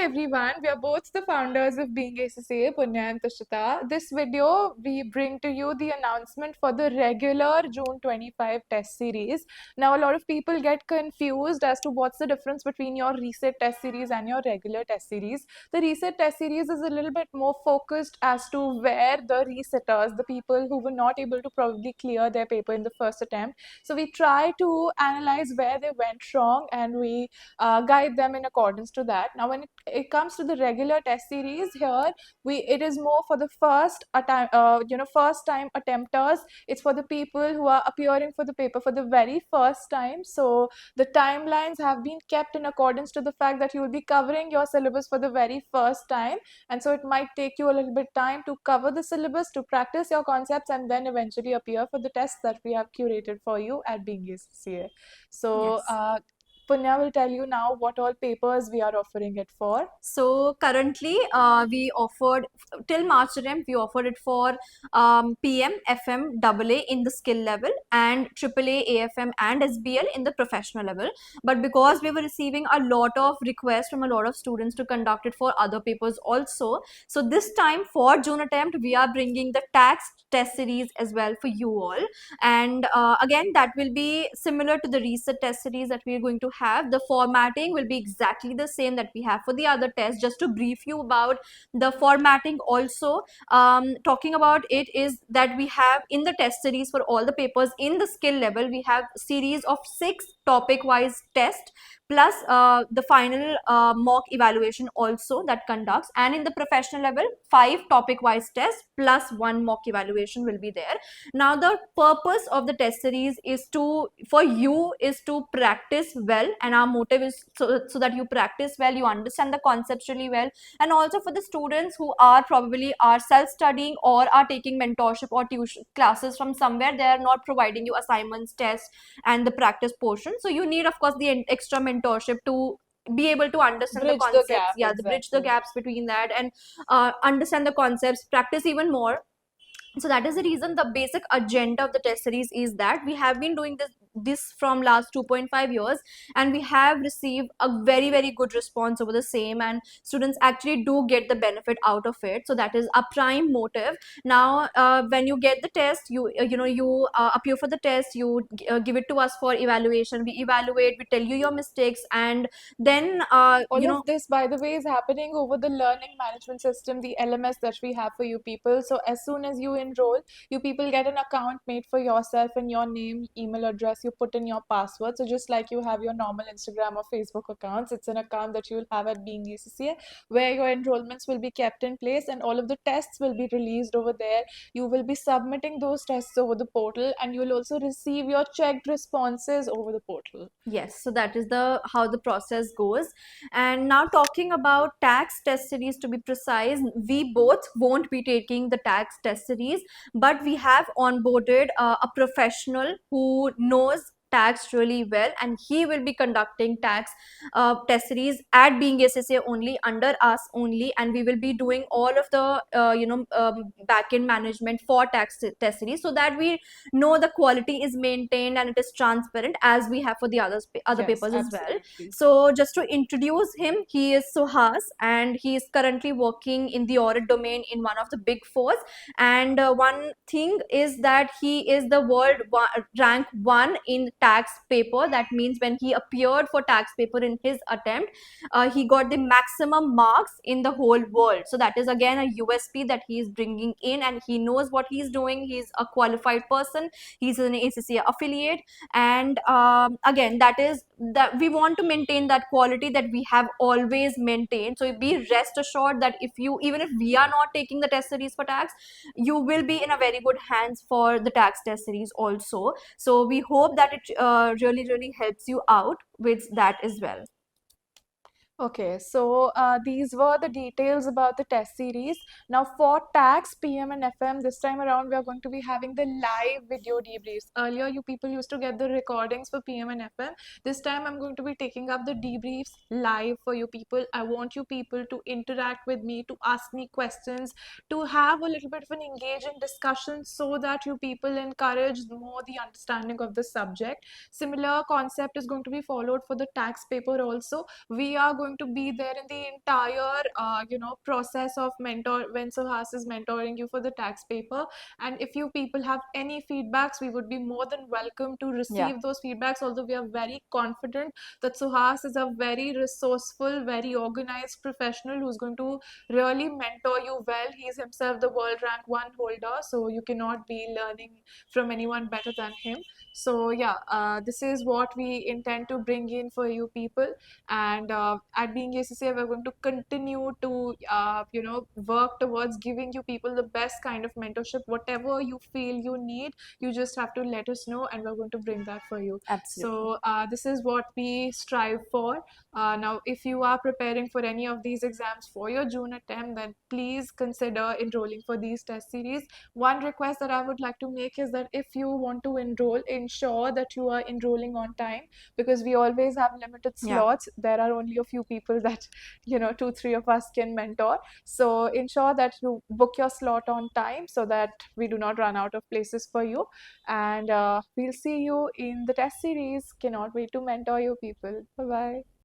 everyone, we are both the founders of Being ACCA, Punya and Tushita. This video, we bring to you the announcement for the regular June 25 test series. Now, a lot of people get confused as to what's the difference between your reset test series and your regular test series. The reset test series is a little bit more focused as to where the resetters, the people who were not able to probably clear their paper in the first attempt. So we try to analyze where they went wrong and we guide them in accordance to that. Now, when it comes to the regular test series, here it is more for the first time attempters. It's for the people who are appearing for the paper for the very first time. So the timelines have been kept in accordance to the fact that you will be covering your syllabus for the very first time, and so it might take you a little bit time to cover the syllabus, to practice your concepts, and then eventually appear for the tests that we have curated for you at Being ACCA. So Yes. Punya will tell you now what all papers we are offering it for. So currently, we offered till March attempt, we offered it for PM, FM, AA in the skill level and AAA, AFM and SBL in the professional level. But because we were receiving a lot of requests from a lot of students to conduct it for other papers also, so this time for June attempt, we are bringing the tax test series as well for you all. And again, that will be similar to the reset test series that we are going to have. The formatting will be exactly the same that we have for the other tests. Just to brief you about the formatting also, talking about it is that we have in the test series for all the papers in the skill level, we have series of 6 topic wise tests plus the final mock evaluation also that conducts, and in the professional level 5 topic wise tests plus 1 mock evaluation will be there. Now the purpose of the test series is to for you is to practice well, and our motive is so that you practice well, you understand the concepts really well, and also for the students who are probably are self-studying or are taking mentorship or tuition classes from somewhere, they are not providing you assignments, tests and the practice portion, so you need of course the extra mentorship to be able to understand the Bridge the concepts, gap, yeah, the bridge the exactly. gaps between that, and understand the concepts, practice even more. So that is the reason the basic agenda of the test series is that we have been doing this from last 2.5 years, and we have received a very good response over the same, and students actually do get the benefit out of it. So that is a prime motive. Now when you get the test, you appear for the test, you give it to us for evaluation, we evaluate, we tell you your mistakes, and then All of this, by the way, is happening over the learning management system, the LMS that we have for you people. So as soon as you enroll, you people get an account made for yourself and your name, email address, you put in your password. So just like you have your normal Instagram or Facebook accounts, it's an account that you will have at Being ACCA where your enrollments will be kept in place and all of the tests will be released over there. You will be submitting those tests over the portal and you will also receive your checked responses over the portal. Yes, so that is the how the process goes. And now talking about tax test series, to be precise, we both won't be taking the tax test series, but we have onboarded a professional who knows tax really well, and he will be conducting tax test series at Being SSA only, under us only, and we will be doing all of the back end management for tax test series, so that we know the quality is maintained and it is transparent as we have for the other Yes, papers as well. absolutely. So just to introduce him, he is Suhas, and he is currently working in the audit domain in one of the big fours, and one thing is that he is the rank 1 in tax paper. That means when he appeared for tax paper in his attempt, he got the maximum marks in the whole world. So that is again a USP that he is bringing in, and he knows what he is doing. He's a qualified person, he's an ACCA affiliate, and again, that is that we want to maintain that quality that we have always maintained. So be rest assured that if you, even if we are not taking the test series for tax, you will be in a very good hands for the tax test series also. So we hope that it really helps you out with that as well. Okay, so these were the details about the test series. Now for tax, PM and FM, this time around we are going to be having the live video debriefs. Earlier you people used to get the recordings for PM and FM. This time I'm going to be taking up the debriefs live for you people. I want you people to interact with me, to ask me questions, to have a little bit of an engaging discussion so that you people encourage more the understanding of the subject. Similar concept is going to be followed for the tax paper also. We are going going to be there in the entire process of mentor when Suhas is mentoring you for the tax paper. And if you people have any feedbacks, we would be more than welcome to Yeah. receive those feedbacks, although we are very confident that Suhas is a very resourceful, very organized professional who's going to really mentor you well. He's himself the world rank one holder, so you cannot be learning from anyone better than him. So yeah, this is what we intend to bring in for you people. And at Being ACCA, we're going to continue to work towards giving you people the best kind of mentorship. Whatever you feel you need, you just have to let us know, and we're going to bring that for you. Absolutely. So this is what we strive for. Now, if you are preparing for any of these exams for your June attempt, then please consider enrolling for these test series. One request that I would like to make is that if you want to enroll, ensure that you are enrolling on time, because we always have limited Yeah. slots. There are only a few people that, two, three of us can mentor. So ensure that you book your slot on time so that we do not run out of places for you. And we'll see you in the test series. Cannot wait to mentor you people. Bye bye.